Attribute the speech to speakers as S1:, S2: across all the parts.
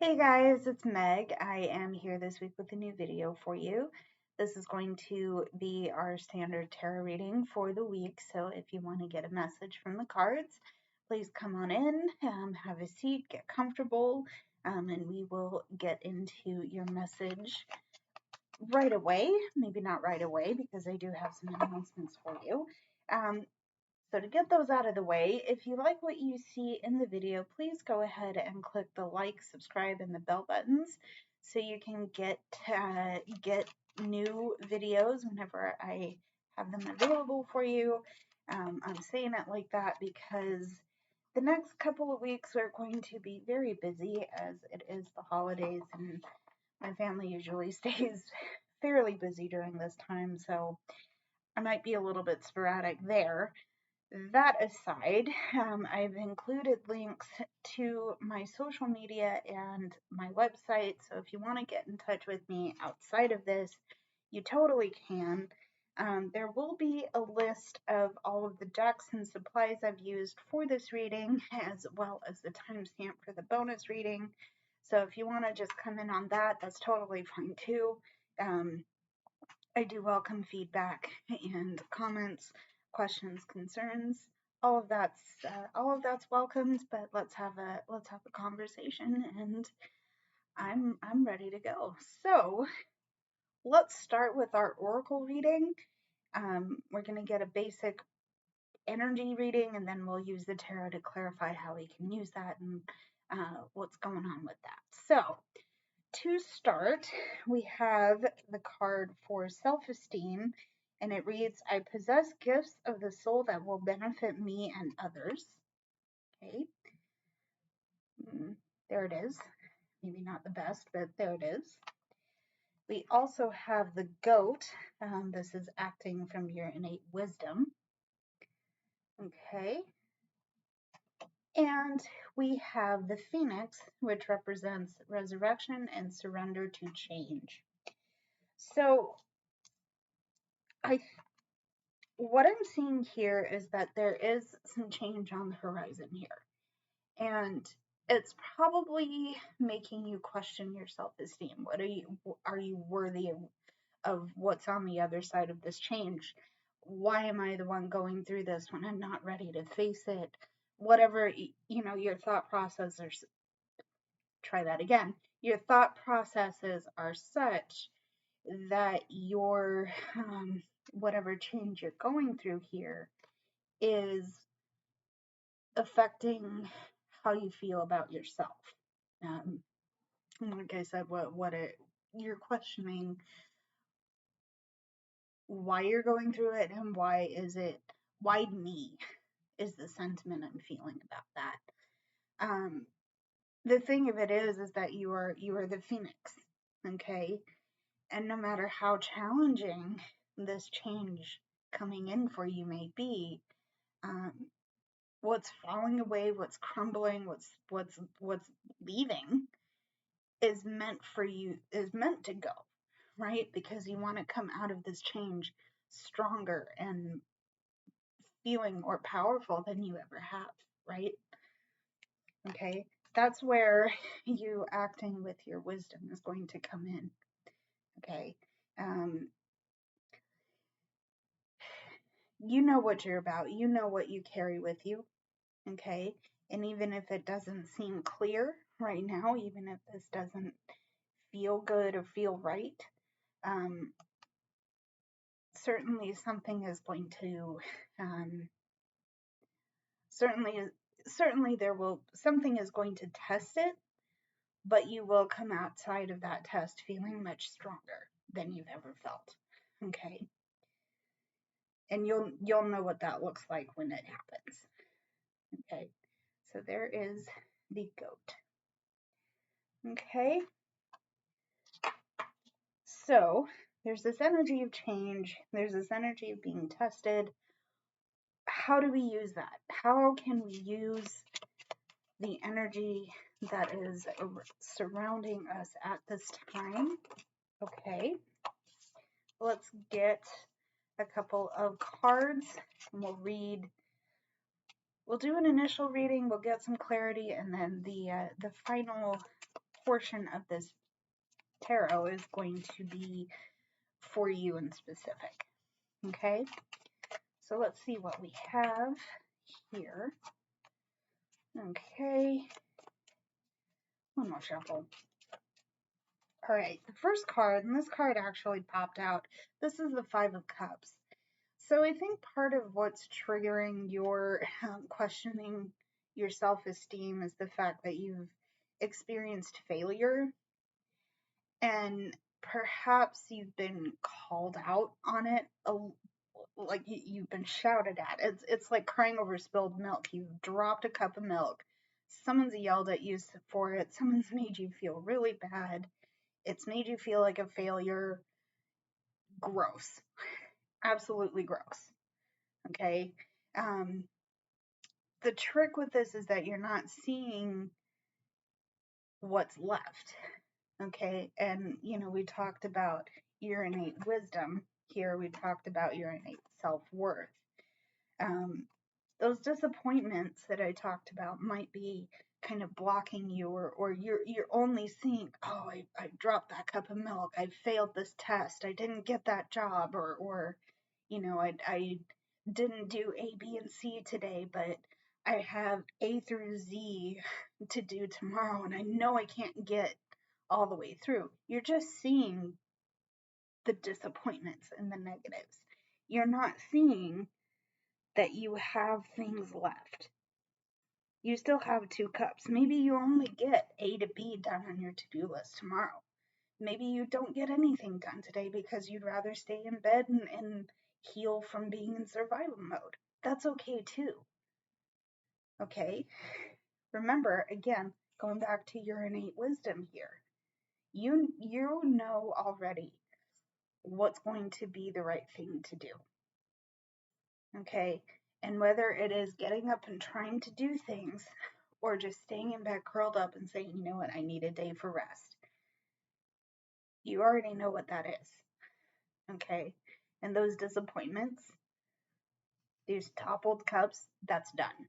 S1: Hey guys, it's Meg. I am here this week with a new video for you. This is going to be our standard tarot reading for the week, so if you want to get a message from the cards, please come on in, have a seat, get comfortable, and we will get into your message right away. Maybe not right away because I do have some announcements for you. So to get those out of the way, if you like what you see in the video, please go ahead and click the like, subscribe, and the bell buttons so you can get new videos whenever I have them available for you. I'm saying it like that because the next couple of weeks are going to be very busy as it is the holidays and my family usually stays fairly busy during this time, so I might be a little bit sporadic there. That aside, I've included links to my social media and my website, so if you want to get in touch with me outside of this, you totally can. There will be a list of all of the decks and supplies I've used for this reading, as well as the timestamp for the bonus reading. So if you want to just come in on that, that's totally fine too. I do welcome feedback and comments, questions, concerns. All of that's welcomed. But let's have a conversation, and I'm ready to go. So let's start with our oracle reading. We're gonna get a basic energy reading, and then we'll use the tarot to clarify how we can use that and what's going on with that. So to start, we have the card for self-esteem, and it reads, I possess gifts of the soul that will benefit me and others. Okay. There it is. Maybe not the best, but there it is. We also have the goat. This is acting from your innate wisdom. Okay. And we have the phoenix, which represents resurrection and surrender to change. So what I'm seeing here is that there is some change on the horizon here. And it's probably making you question your self-esteem. Are you worthy of what's on the other side of this change? Why am I the one going through this when I'm not ready to face it? Whatever, your thought processes, try that again. Your thought processes are such that your whatever change you're going through here is affecting how you feel about yourself. Like I said, you're questioning why you're going through it and why me is the sentiment I'm feeling about that. The thing of it is that you are the phoenix, okay? And no matter how challenging this change coming in for you may be, what's falling away, what's crumbling, what's leaving is meant to go, right? Because you want to come out of this change stronger and feeling more powerful than you ever have, right? Okay, that's where you acting with your wisdom is going to come in. Okay, you know what you're about, you know what you carry with you. Okay, and even if it doesn't seem clear right now, even if this doesn't feel good or feel right, certainly something is going to certainly something is going to test it, but you will come outside of that test feeling much stronger than you've ever felt. Okay, and you'll know what that looks like when it happens. Okay, so there is the goat. Okay, so there's this energy of change, there's this energy of being tested. How do we use that? How can we use the energy that is surrounding us at this time? Okay, let's get a couple of cards and we'll do an initial reading, we'll get some clarity, and then the final portion of this tarot is going to be for you in specific. Okay, so let's see what we have here. Okay, one more shuffle. All right, the first card, and this card actually popped out. This is the Five of Cups. So I think part of what's triggering your questioning your self-esteem is the fact that you've experienced failure, and perhaps you've been called out on it, like you've been shouted at. It's like crying over spilled milk. You've dropped a cup of milk. Someone's yelled at you for it. Someone's made you feel really bad. It's made you feel like a failure. Gross. Absolutely gross. Okay? The trick with this is that you're not seeing what's left. Okay? And, we talked about your innate wisdom. Here we talked about your innate self-worth. Those disappointments that I talked about might be kind of blocking you, or you're only seeing, oh, I dropped that cup of milk, I failed this test, I didn't get that job, or I didn't do A, B, and C today, but I have A through Z to do tomorrow, and I know I can't get all the way through. You're just seeing the disappointments and the negatives. You're not seeing that you have things left. You still have 2 cups. Maybe you only get A to B done on your to-do list tomorrow. Maybe you don't get anything done today because you'd rather stay in bed and heal from being in survival mode. That's okay too. Okay? Remember, again, going back to your innate wisdom here, you know already what's going to be the right thing to do. Okay? And whether it is getting up and trying to do things, or just staying in bed curled up and saying, you know what, I need a day for rest. You already know what that is. Okay? And those disappointments, these toppled cups, that's done.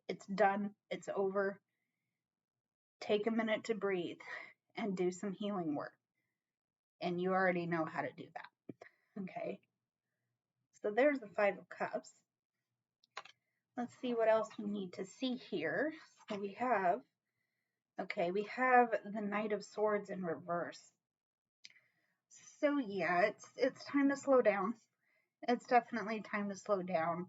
S1: It's done. It's over. Take a minute to breathe and do some healing work. And you already know how to do that. Okay? So there's the Five of Cups. Let's see what else we need to see here. So we have the Knight of Swords in reverse. So yeah, it's time to slow down. It's definitely time to slow down,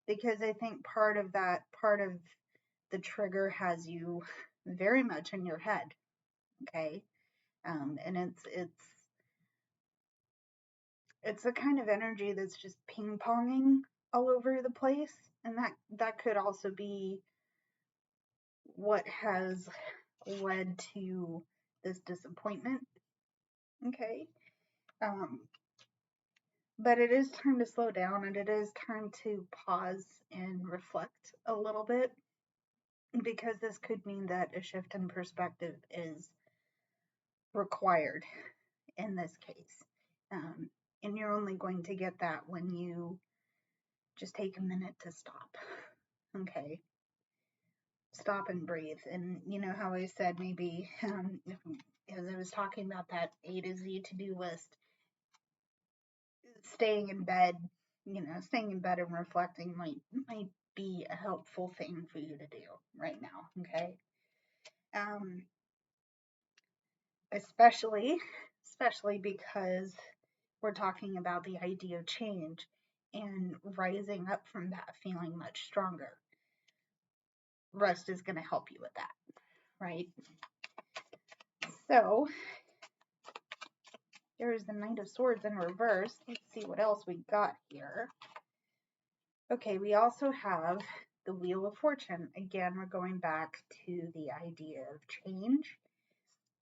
S1: because I think part of the trigger has you very much in your head. Okay, and it's a kind of energy that's just ping-ponging all over the place, and that could also be what has led to this disappointment. Okay, but it is time to slow down, and it is time to pause and reflect a little bit, because this could mean that a shift in perspective is required in this case. And you're only going to get that when you just take a minute to stop. Okay? Stop and breathe. And you know how I said maybe, as I was talking about that A to Z to-do list, staying in bed and reflecting might be a helpful thing for you to do right now. Okay? Especially because we're talking about the idea of change and rising up from that, feeling much stronger. Rest is going to help you with that, right? So there's the Knight of Swords in reverse. Let's see what else we got here. Okay, we also have the Wheel of Fortune. Again, we're going back to the idea of change.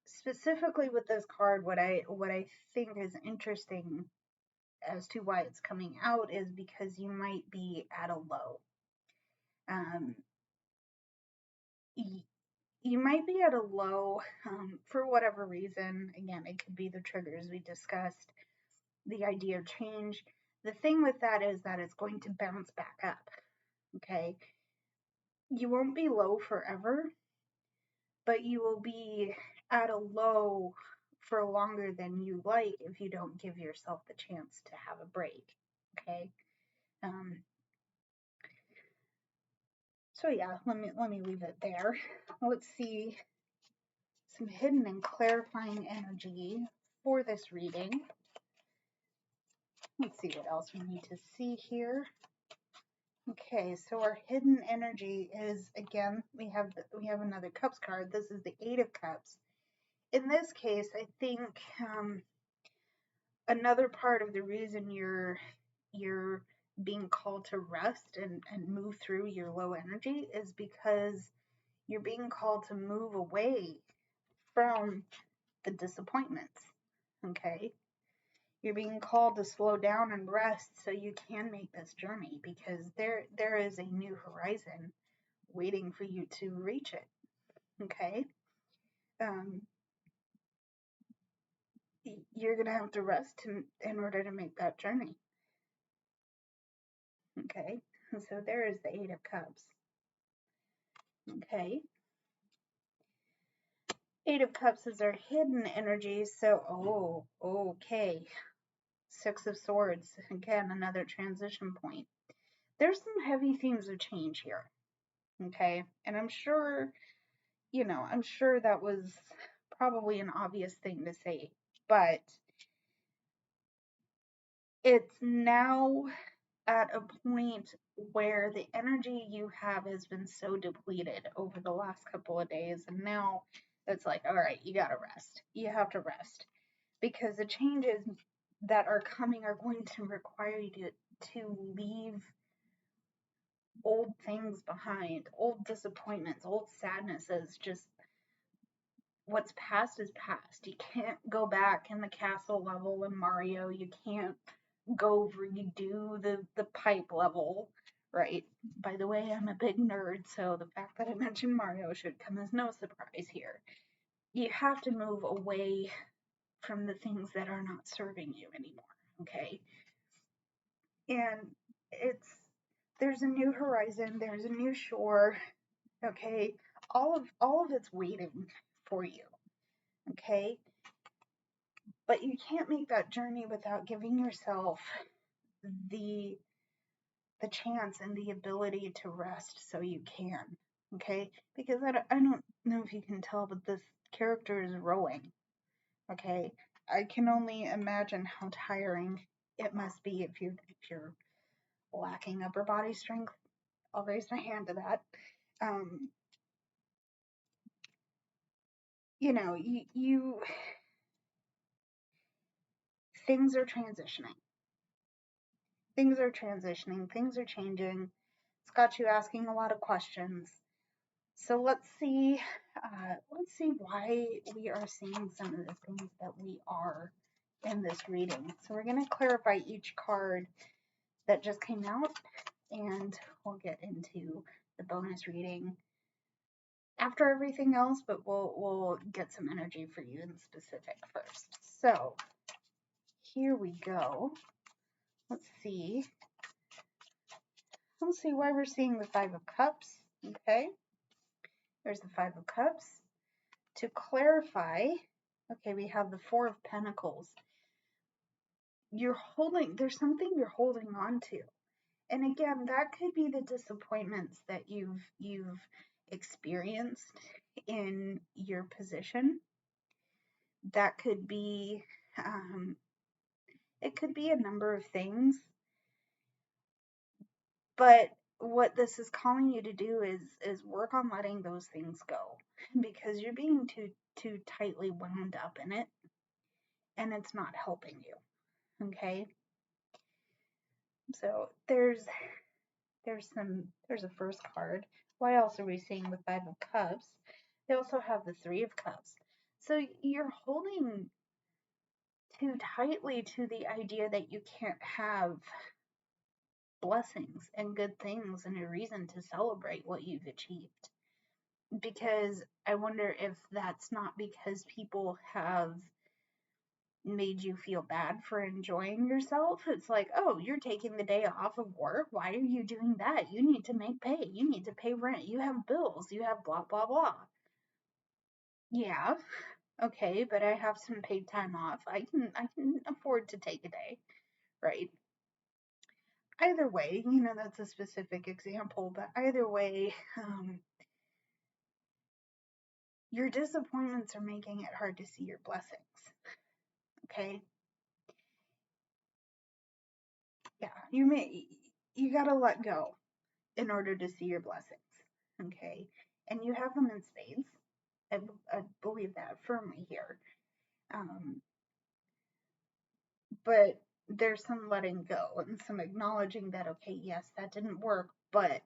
S1: Specifically with this card, what I think is interesting as to why it's coming out is because you might be at a low. You might be at a low for whatever reason. Again, it could be the triggers we discussed, the idea of change. The thing with that is that it's going to bounce back up. Okay, you won't be low forever, but you will be at a low for longer than you like if you don't give yourself the chance to have a break. Okay. So yeah, let me leave it there. Let's see some hidden and clarifying energy for this reading. Let's see what else we need to see here. Okay, so our hidden energy is, again, we have another Cups card. This is the Eight of Cups. In this case, I think another part of the reason you're being called to rest and move through your low energy is because you're being called to move away from the disappointments. Okay? You're being called to slow down and rest so you can make this journey, because there is a new horizon waiting for you to reach it. Okay? You're going to have to rest in order to make that journey. Okay? And so there is the Eight of Cups. Okay? Eight of Cups is our hidden energy. So, okay. Six of Swords. Again, another transition point. There's some heavy themes of change here. Okay? And I'm sure that was probably an obvious thing to say. But it's now at a point where the energy you have has been so depleted over the last couple of days, and now it's like, all right, you gotta rest. You have to rest, because the changes that are coming are going to require you to leave old things behind, old disappointments, old sadnesses. Just what's past is past. You can't go back in the castle level in Mario. You can't go redo the pipe level, right? By the way, I'm a big nerd, so the fact that I mentioned Mario should come as no surprise here. You have to move away from the things that are not serving you anymore, okay? And there's a new horizon, there's a new shore, okay? All of it's waiting for you, okay? But you can't make that journey without giving yourself the chance and the ability to rest so you can, okay? Because I don't know if you can tell, but this character is rowing, okay? I can only imagine how tiring it must be if you're lacking upper body strength. I'll raise my hand to that. You things are transitioning. Things are transitioning. Things are changing. It's got you asking a lot of questions. So let's see why we are seeing some of the things that we are in this reading. So we're going to clarify each card that just came out, and we'll get into the bonus reading after everything else, but we'll get some energy for you in specific first. So here we go. Let's see why we're seeing the Five of Cups. Okay, there's the Five of Cups. To clarify, okay, we have the Four of Pentacles. There's something you're holding on to. And again, that could be the disappointments that you've experienced in your position. That could be, it could be a number of things. But what this is calling you to do is work on letting those things go, because you're being too tightly wound up in it, and it's not helping you. Okay? So there's a first card. Why else are we seeing the Five of Cups? They also have the Three of Cups. So you're holding too tightly to the idea that you can't have blessings and good things and a reason to celebrate what you've achieved. Because I wonder if that's not because people have made you feel bad for enjoying yourself. It's like, oh, you're taking the day off of work. Why are you doing that? You need to make pay. You need to pay rent. You have bills. You have blah, blah, blah. Yeah, okay, but I have some paid time off. I can afford to take a day, right? Either way, that's a specific example, but either way, your disappointments are making it hard to see your blessings. Okay? Yeah, you gotta let go in order to see your blessings. Okay? And you have them in spades. I believe that firmly here. Um, but there's some letting go and some acknowledging that, okay, yes, that didn't work, but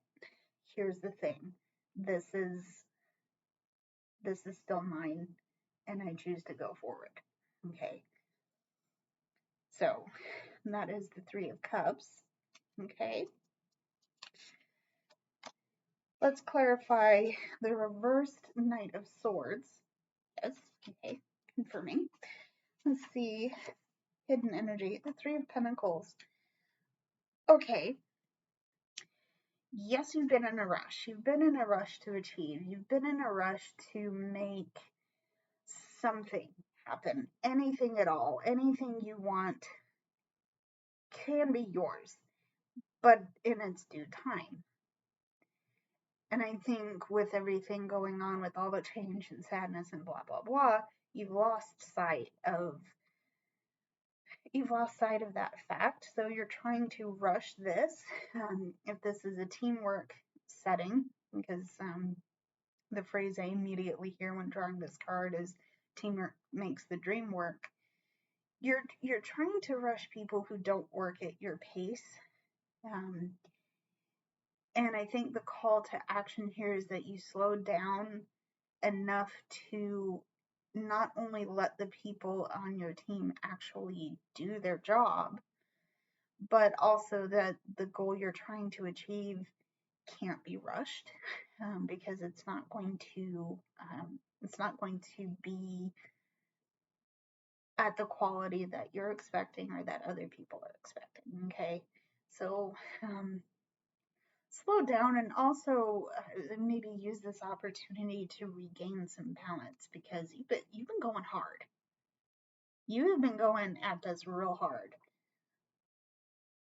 S1: here's the thing. This is still mine, and I choose to go forward. Okay? So that is the Three of Cups. Okay? Let's clarify the reversed Knight of Swords. Yes, okay, confirming. Let's see, hidden energy, the Three of Pentacles. Okay, yes, you've been in a rush. You've been in a rush to achieve. You've been in a rush to make something happen. Anything at all, anything you want can be yours, but in its due time. And I think with everything going on, with all the change and sadness and blah, blah, blah, you've lost sight of that fact. So you're trying to rush this. If this is a teamwork setting, because the phrase I immediately hear when drawing this card is teamwork makes the dream work. You're trying to rush people who don't work at your pace. And I think the call to action here is that you slow down enough to not only let the people on your team actually do their job, but also that the goal you're trying to achieve can't be rushed, because it's not going to be at the quality that you're expecting or that other people are expecting. Okay, so slow down, and also maybe use this opportunity to regain some balance, because you've been going hard. You have been going at this real hard.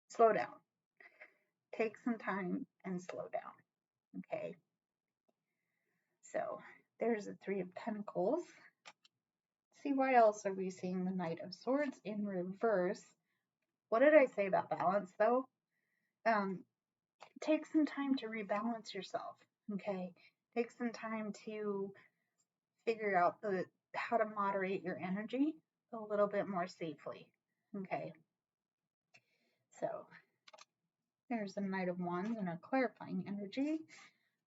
S1: Slow down. Take some time and slow down. Okay. So there's the Three of Pentacles. See, why else are we seeing the Knight of Swords in reverse? What did I say about balance, though? Take some time to rebalance yourself. Okay. Take some time to figure out how to moderate your energy a little bit more safely. Okay. So there's the Knight of Wands and a clarifying energy.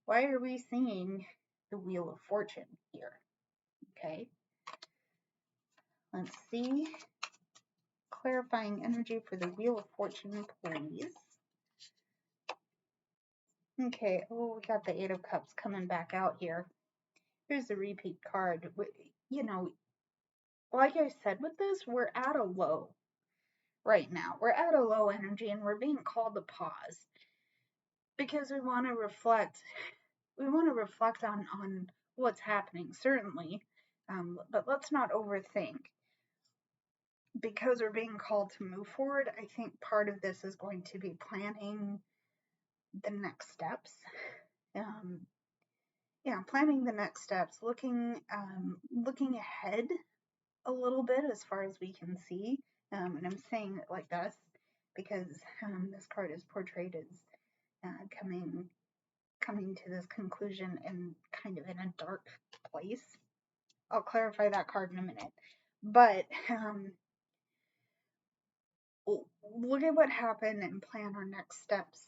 S1: Why are we seeing the Wheel of Fortune here? Okay. Let's see. Clarifying energy for the Wheel of Fortune, please. Okay. Oh, we got the Eight of Cups coming back out here. Here's the repeat card. Like I said, with this, we're at a low right now. We're at a low energy, and we're being called to pause because we want to reflect. We want to reflect on what's happening, certainly, but let's not overthink. Because we're being called to move forward, I think part of this is going to be planning the next steps. Planning the next steps, looking ahead a little bit as far as we can see. And I'm saying it like this because this card is portrayed as coming to this conclusion and kind of in a dark place. I'll clarify that card in a minute. But look at what happened and plan our next steps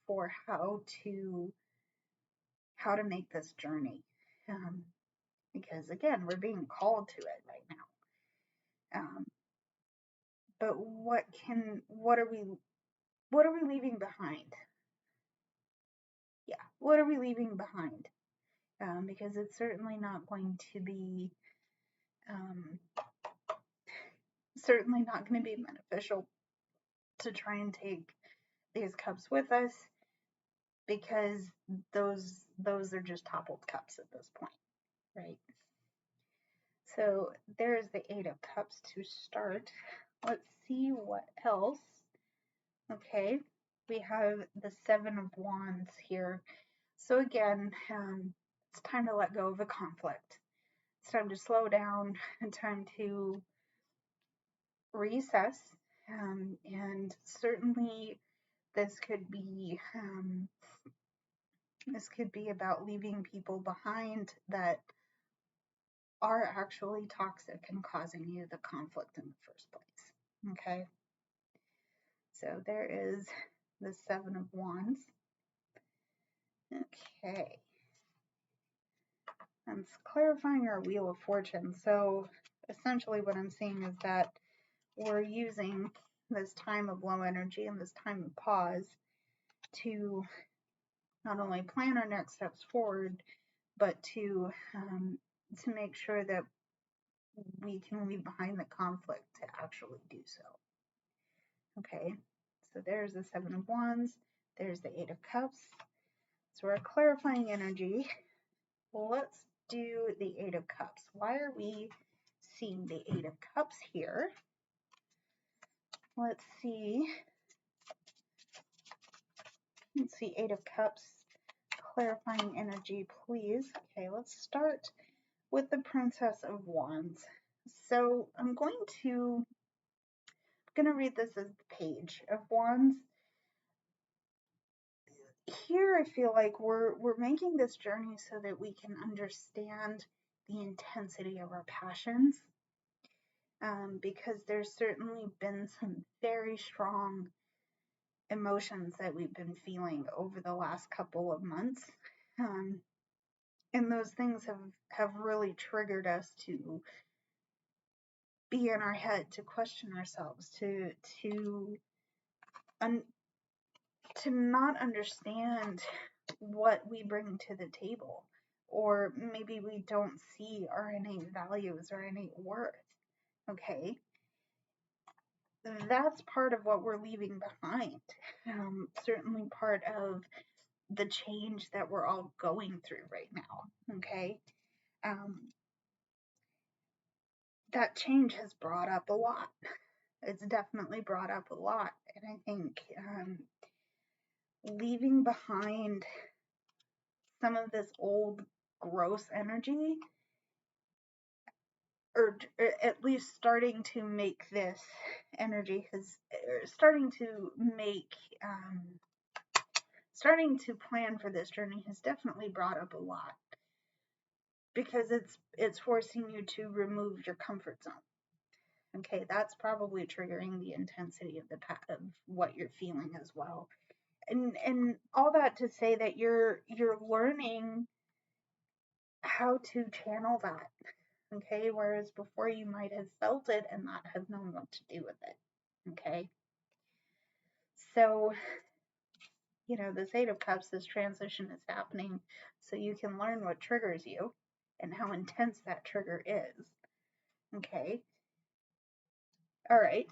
S1: for how to make this journey. Because again, we're being called to it right now. But what are we leaving behind? Yeah, what are we leaving behind? Because it's certainly not going to be beneficial to try and take these cups with us, because those are just toppled cups at this point, right? So there's the Eight of Cups to start. Let's see what else. Okay, we have the Seven of Wands here. So again, it's time to let go of a conflict. It's time to slow down and time to reassess. And certainly this could be about leaving people behind that are actually toxic and causing you the conflict in the first place. Okay, so there is the Seven of Wands. Okay, and it's clarifying our Wheel of Fortune. So essentially what I'm seeing is that we're using this time of low energy and this time of pause to not only plan our next steps forward, but to make sure that we can leave behind the conflict to actually do so. Okay, so there's the Seven of Wands, there's the Eight of Cups. So we're clarifying energy. Let's do the Eight of Cups. Why are we seeing the Eight of Cups here? Let's see. Eight of Cups, clarifying energy, please. Okay, let's start with the Princess of Wands. So I'm going to read this as the Page of Wands. Here I feel like we're making this journey so that we can understand the intensity of our passions, because there's certainly been some very strong emotions that we've been feeling over the last couple of months, and those things have really triggered us to be in our head, to question ourselves, to not understand what we bring to the table, or maybe we don't see our innate values or innate worth. Okay, that's part of what we're leaving behind. Certainly part of the change that we're all going through right now. Okay, that change has brought up a lot. It's definitely brought up a lot, and I think leaving behind some of this old gross energy, or at least starting to make this energy, starting to plan for this journey has definitely brought up a lot, because it's forcing you to remove your comfort zone. Okay, that's probably triggering the intensity of of what you're feeling as well. And all that to say that you're learning how to channel that. Okay, whereas before you might have felt it and not have known what to do with it. Okay, so this Eight of Cups, this transition is happening so you can learn what triggers you and how intense that trigger is. Okay, all right.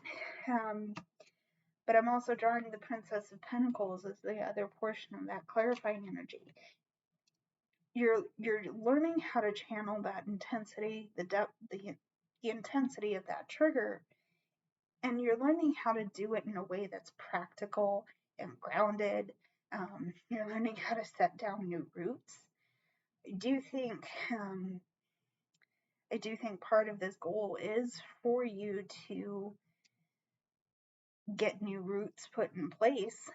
S1: But I'm also drawing the Princess of Pentacles as the other portion of that clarifying energy. You're learning how to channel that intensity, the depth, the intensity of that trigger, and you're learning how to do it in a way that's practical and grounded. You're learning how to set down new roots. I do think part of this goal is for you to get new roots put in place,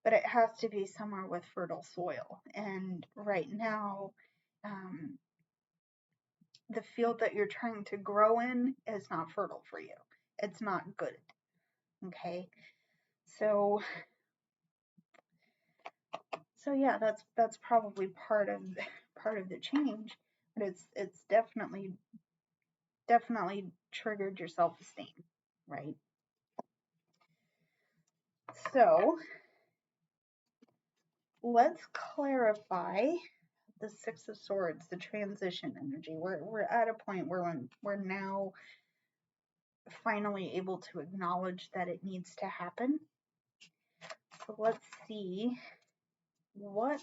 S1: but it has to be somewhere with fertile soil. And right now, the field that you're trying to grow in is not fertile for you. It's not good. Okay, so yeah, that's probably part of the change, but it's definitely triggered your self-esteem, right? So let's clarify the Six of Swords, the transition energy. We're at a point where we're now finally able to acknowledge that it needs to happen. So let's see what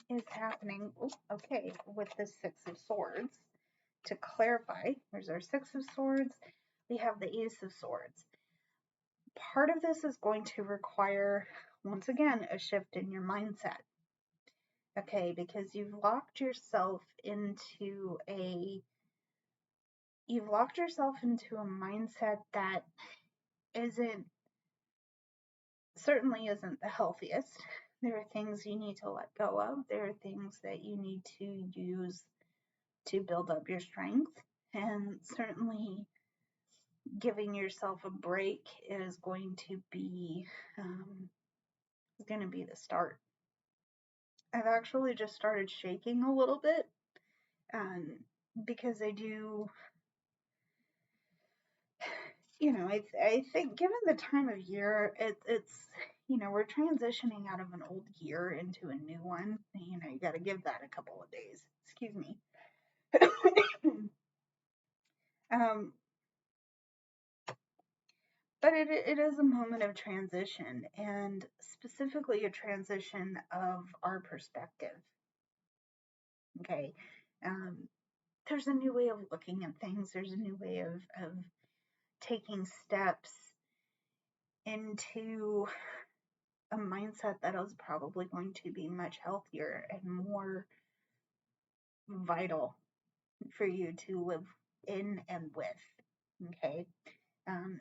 S1: is happening. Okay, with the Six of Swords. to clarify, there's our Six of Swords, we have the Ace of Swords. Part of this is going to require, once again, a shift in your mindset. Okay, because you've locked yourself into a mindset that certainly isn't the healthiest. There are things you need to let go of. There are things that you need to use to build up your strength. And certainly giving yourself a break is going to be the start. I've actually just started shaking a little bit because I do, I think given the time of year, it's we're transitioning out of an old year into a new one. You got to give that a couple of days. Excuse me. But it is a moment of transition, and specifically a transition of our perspective. Okay. There's a new way of looking at things. There's a new way of taking steps into a mindset that is probably going to be much healthier and more vital for you to live in and with. Okay.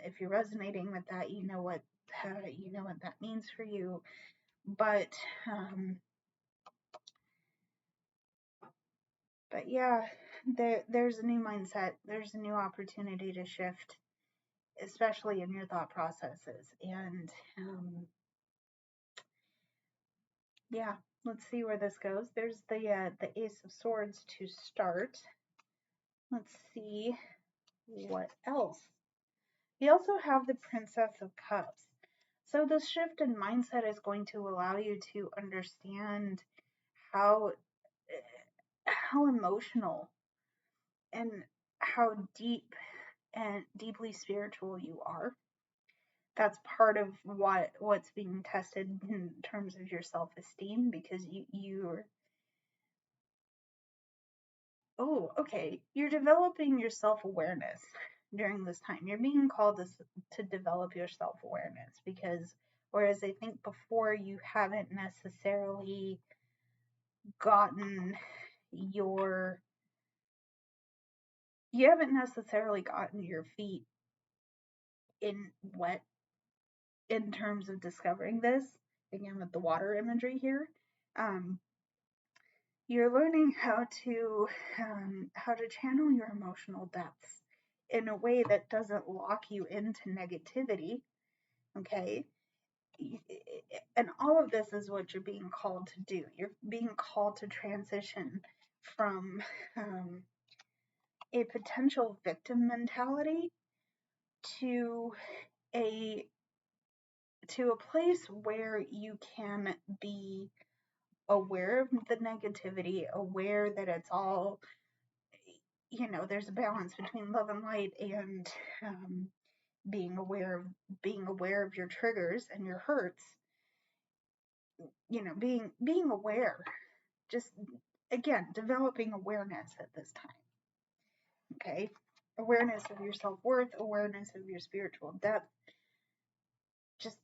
S1: If you're resonating with that, you know what that means for you. But yeah, there's a new mindset. There's a new opportunity to shift, especially in your thought processes. And yeah, let's see where this goes. There's the Ace of Swords to start. Let's see what else. We also have the Princess of Cups. So this shift in mindset is going to allow you to understand how emotional and how deep and deeply spiritual you are. That's part of what's being tested in terms of your self-esteem, because you're developing your self-awareness during this time. You're being called to develop your self-awareness, because whereas I think before you haven't necessarily gotten your feet in wet in terms of discovering this, again with the water imagery here. You're learning how to channel your emotional depths in a way that doesn't lock you into negativity. Okay. And all of this is what you're being called to do. You're being called to transition from a potential victim mentality to a place where you can be aware of the negativity, aware that it's all, there's a balance between love and light, and being aware of your triggers and your hurts. Being aware, just again developing awareness at this time. Okay, awareness of your self-worth, awareness of your spiritual depth, just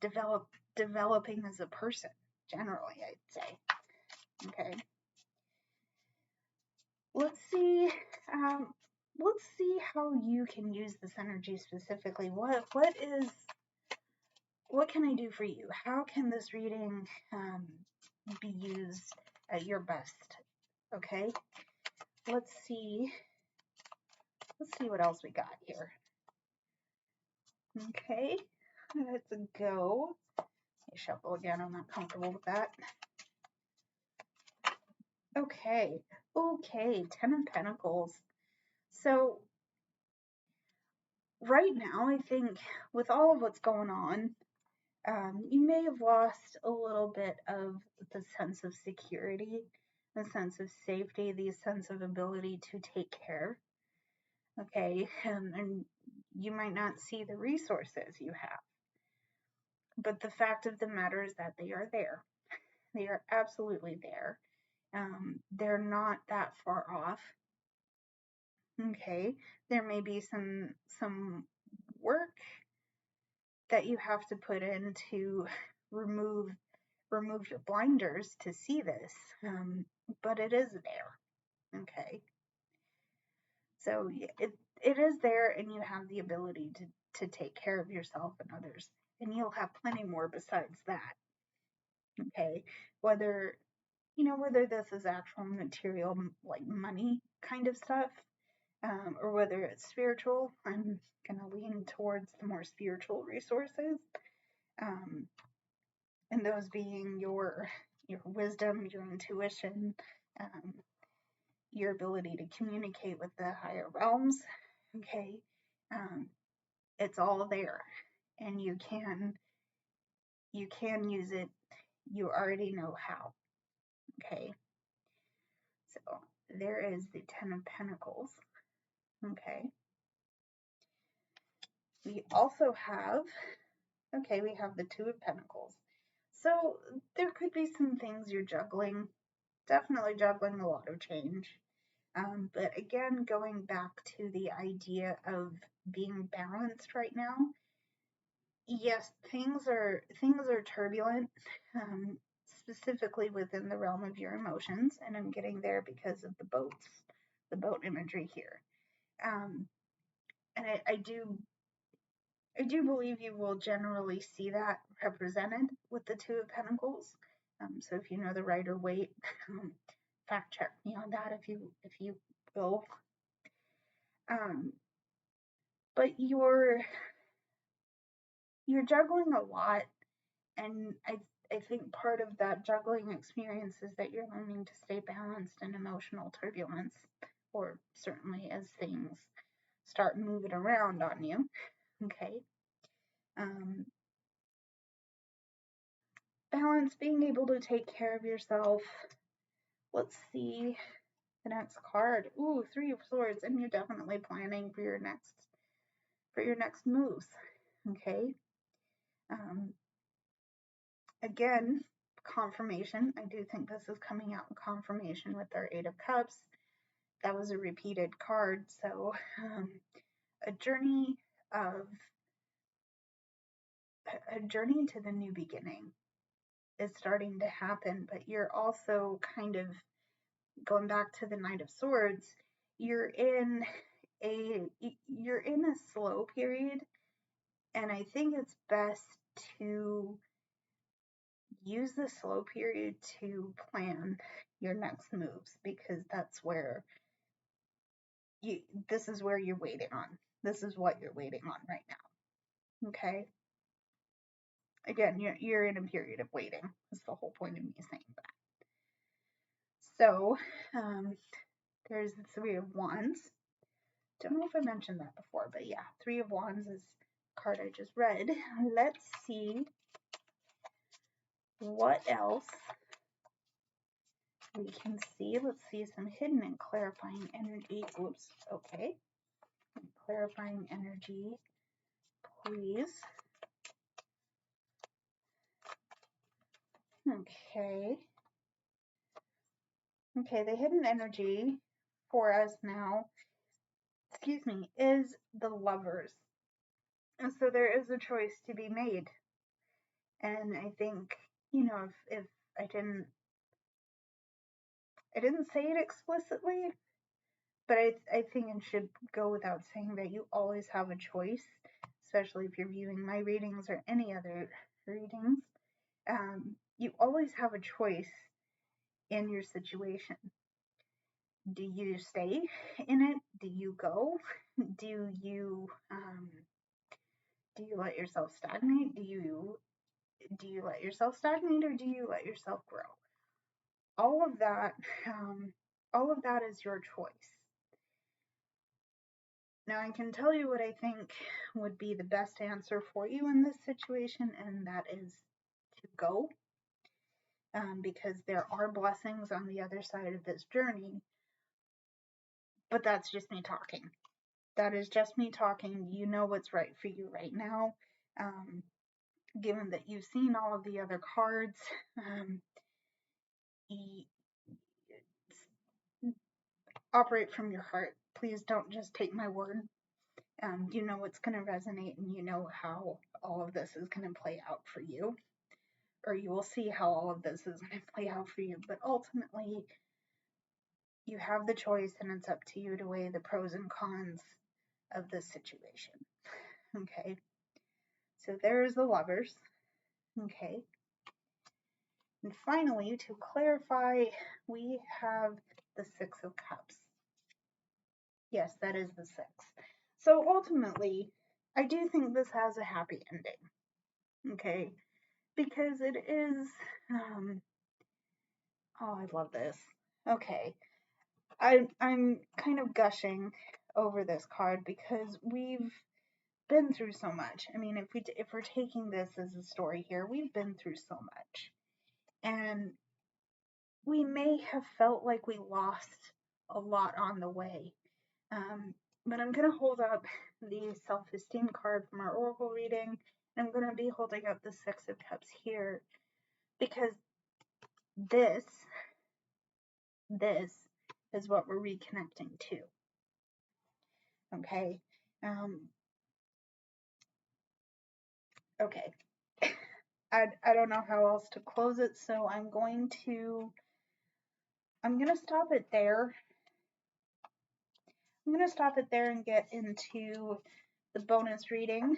S1: developing as a person generally, I'd say. Okay, let's see how you can use this energy specifically. What can I do for you? How can this reading be used at your best? Okay, let's see what else we got here. Okay, let's go. I shuffle again. I'm not comfortable with that. Okay, 10 of Pentacles. So right now, I think with all of what's going on, you may have lost a little bit of the sense of security, the sense of safety, the sense of ability to take care. Okay, and you might not see the resources you have. But the fact of the matter is that they are there. They are absolutely there. They're not that far off. Okay, there may be some work that you have to put in to remove your blinders to see this, but it is there. Okay, so it is there, and you have the ability to take care of yourself and others, and you'll have plenty more besides that. Okay, whether whether this is actual material like money kind of stuff, or whether it's spiritual. I'm gonna lean towards the more spiritual resources, um, and those being your wisdom, your intuition, um, your ability to communicate with the higher realms. Okay, um, it's all there, and you can use it. You already know how. Okay, so there is the Ten of Pentacles. Okay, we also have we have the Two of Pentacles. So there could be some things you're juggling, definitely juggling a lot of change. But again, going back to the idea of being balanced right now, yes, things are turbulent, specifically within the realm of your emotions, and I'm getting there because of the boat imagery here. And I do believe you will generally see that represented with the Two of Pentacles. So if you know the Rider Waite, fact check me on that if you will. But you're juggling a lot, and I think part of that juggling experience is that you're learning to stay balanced in emotional turbulence, or certainly as things start moving around on you. Okay. Balance, being able to take care of yourself. Let's see the next card. Ooh, Three of Swords, and you're definitely planning for your next moves. Okay. Again, confirmation. I do think this is coming out in confirmation with our Eight of Cups. That was a repeated card, so a journey to the new beginning is starting to happen, but you're also kind of going back to the Knight of Swords. You're in a slow period, and I think it's best to use the slow period to plan your next moves, because that's where this is where you're waiting on. This is what you're waiting on right now. Okay. Again, you're in a period of waiting. That's the whole point of me saying that. So, there's the Three of Wands. Don't know if I mentioned that before, but yeah, Three of Wands is the card I just read. Let's see what else we can see. Let's see some hidden and clarifying energy. Oops. Okay. Clarifying energy, please. Okay. Okay, the hidden energy for us now, is the Lovers. And so there is a choice to be made. And I think, if I didn't say it explicitly, but I think it should go without saying that you always have a choice, especially if you're viewing my readings or any other readings. You always have a choice in your situation. Do you stay in it? Do you go? Do you let yourself stagnate? Do you let yourself stagnate, or do you let yourself grow? All of that is your choice. Now, I can tell you what I think would be the best answer for you in this situation, and that is to go, because there are blessings on the other side of this journey. But that's just me talking. That is just me talking. You know what's right for you right now. Given that you've seen all of the other cards, operate from your heart, please don't just take my word. You know it's going to resonate, and you know how all of this is going to play out for you, or you will see how all of this is going to play out for you. But ultimately, you have the choice, and it's up to you to weigh the pros and cons of this situation. Okay, so there's the Lovers. Okay, and finally, to clarify, we have the Six of Cups. Yes, that is the Six. So ultimately, I do think this has a happy ending. Okay, because it is. Oh, I love this. Okay, I'm kind of gushing over this card because we've been through so much. I mean, if we're taking this as a story here, we've been through so much, and we may have felt like we lost a lot on the way. But I'm gonna hold up the self-esteem card from our oracle reading, and I'm gonna be holding up the Six of Cups here because this is what we're reconnecting to. Okay. Okay. I don't know how else to close it, so I'm gonna stop it there. I'm gonna stop it there and get into the bonus reading.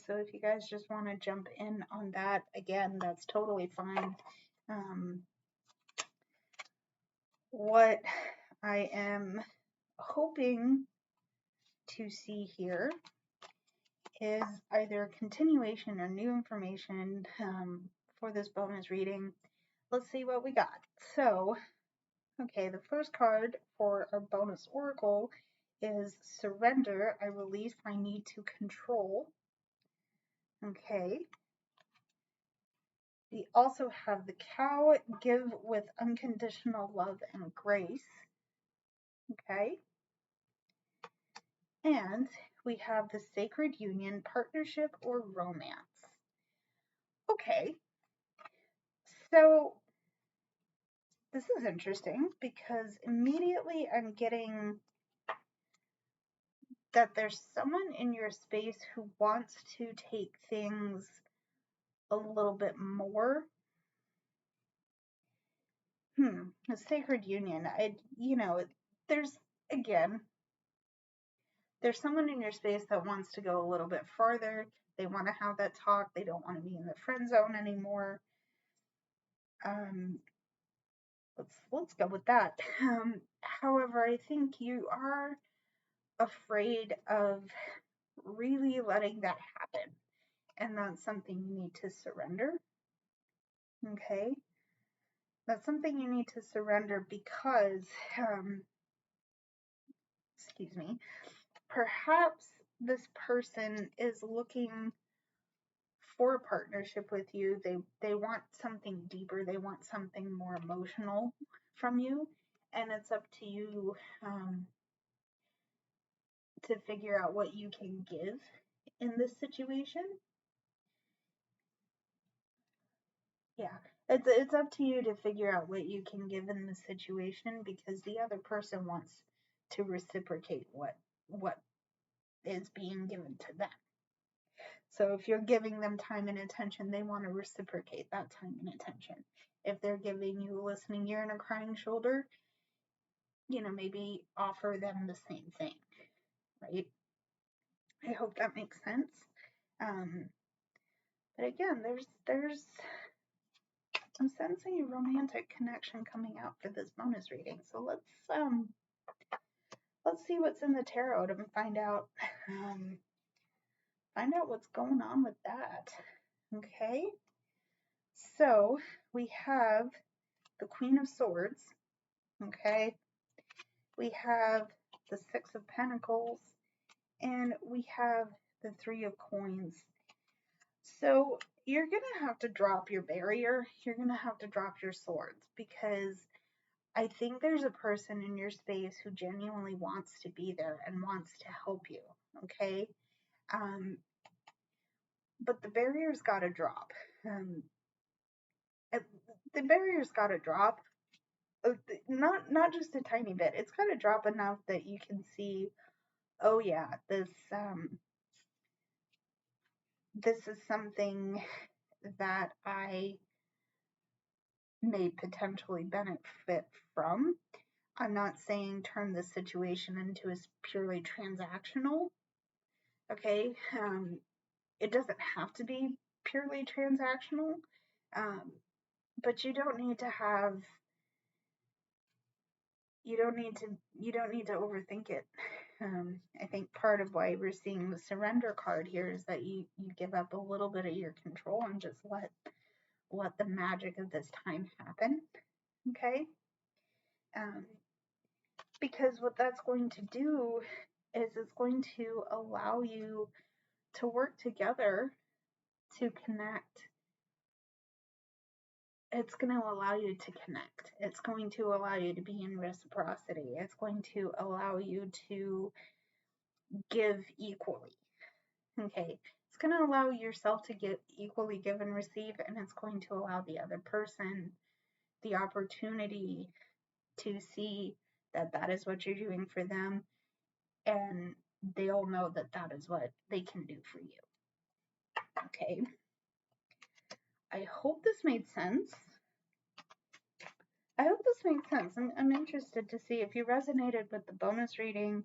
S1: So if you guys just want to jump in on that, again, that's totally fine. What I am hoping to see here is either a continuation or new information for this bonus reading. Let's see what we got. So, okay, the first card for our bonus oracle is Surrender. I release my need to control. Okay. We also have the Cow, Give with unconditional love and grace. Okay. And we have the Sacred Union, partnership or romance. Okay. So this is interesting because immediately I'm getting that there's someone in your space who wants to take things a little bit more. A Sacred Union. There's someone in your space that wants to go a little bit farther. They want to have that talk. They don't want to be in the friend zone anymore. Let's go with that. However, I think you are afraid of really letting that happen, and that's something you need to surrender. Okay, that's something you need to surrender because, excuse me, perhaps this person is looking for a partnership with you. They want something deeper. They want something more emotional from you, and it's up to you to figure out what you can give in this situation. Yeah, it's up to you to figure out what you can give in this situation because the other person wants to reciprocate what is being given to them. So if you're giving them time and attention, they want to reciprocate that time and attention. If they're giving you a listening ear and a crying shoulder, maybe offer them the same thing, right? I hope that makes sense. But again, I'm sensing a romantic connection coming out for this bonus reading. So let's see what's in the tarot and find out what's going on with that. Okay. So we have the Queen of Swords. Okay. We have the Six of Pentacles, and we have the Three of Coins. So you're going to have to drop your barrier. You're going to have to drop your swords because I think there's a person in your space who genuinely wants to be there and wants to help you. Okay. But the barrier's got to drop. The barrier's got to drop. not just a tiny bit. It's got to drop enough that you can see, oh yeah, this is something that I may potentially benefit from. I'm not saying turn this situation into a purely transactional, okay? It doesn't have to be purely transactional, um, but you don't need to have, you don't need to overthink it. I think part of why we're seeing the surrender card here is that you give up a little bit of your control and just let the magic of this time happen, okay? Um, because what that's going to do is it's going to allow you to work together to connect. It's going to allow you to connect. It's going to allow you to be in reciprocity. It's going to allow you to give equally. Okay. It's going to allow yourself to get equally give and receive, and it's going to allow the other person the opportunity to see that that is what you're doing for them, and they'll know that that is what they can do for you. Okay. I hope this made sense. I hope this makes sense. I'm interested to see if you resonated with the bonus reading.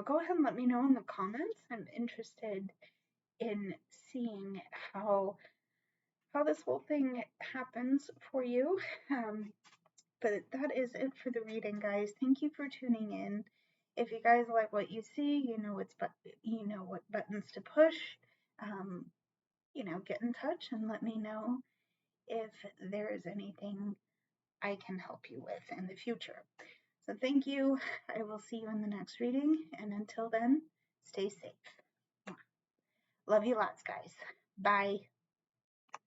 S1: Go ahead and let me know in the comments. I'm interested in seeing how this whole thing happens for you. But that is it for the reading, guys. Thank you for tuning in. If you guys like what you see, you know what buttons to push. Get in touch and let me know if there is anything I can help you with in the future. So thank you. I will see you in the next reading. And until then, stay safe. Love you lots, guys. Bye.